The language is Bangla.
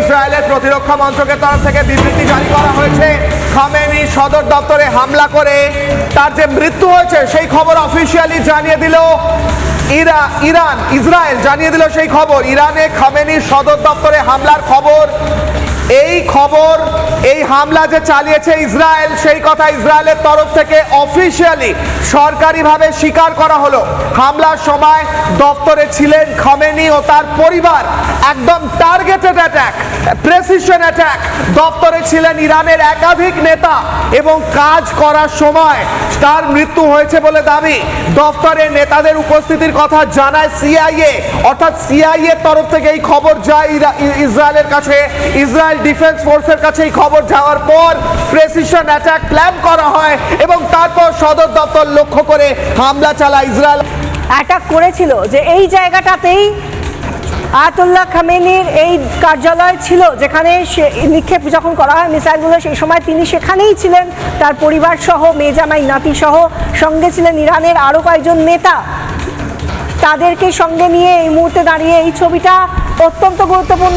ইসরায়েলের প্রতিরক্ষা মন্ত্রকের তরফ থেকে বিবৃতি জারি করা হয়েছে। খামেনি সদর দপ্তরে হামলা করে তার যে মৃত্যু হয়েছে সেই খবর অফিসিয়ালি জানিয়ে দিল ইসরায়েল জানিয়ে দিল সেই খবর। ইরানে খামেনির সদর দপ্তরে হামলার খবর, এই হামলা যে চালিয়েছে ইসরায়েল সেই কথা ইসরায়েলের তরফ থেকে অফিসিয়ালি সরকারিভাবে স্বীকার করা হলো। হামলার সময় দপ্তরে ছিলেন খামেনি ও তার পরিবার। একদম টার্গেটেড অ্যাটাক, প্রেসিশন অ্যাটাক। দপ্তরে ছিলেন ইরানের একাধিক নেতা এবং কাজ করার সময় তার মৃত্যু হয়েছে বলে দাবি। দপ্তরের নেতাদের উপস্থিতির কথা জানায় সিআইএ, অর্থাৎ সিআইএ তরফ থেকে এই খবর যায় ইসরায়েলের কাছে। ইসরায়েল ডিফেন্স ফোর্সের কাছে এই খবর যাওয়ার পর প্রেসিশন অ্যাটাক প্ল্যান করা হয় এবং তারপর সদর দপ্তর লক্ষ্য করে হামলা চালায় ইসরায়েল। অ্যাটাক করেছিল যে এই জায়গাটাতেই আয়াতুল্লাহ খামেনির এই কার্যালয় ছিল, যেখানে নিক্ষেপ যখন করা হয় মিসাইলগুলো সেই সময় তিনি সেখানেই ছিলেন, তার পরিবার সহ, মেয়ে জামাই নাতি সহ। সঙ্গে ছিলেন ইরানের আরও কয়েকজন নেতা। তাদেরকে সঙ্গে নিয়ে এই মুহূর্তে দাঁড়িয়ে এই ছবিটা অত্যন্ত গুরুত্বপূর্ণ।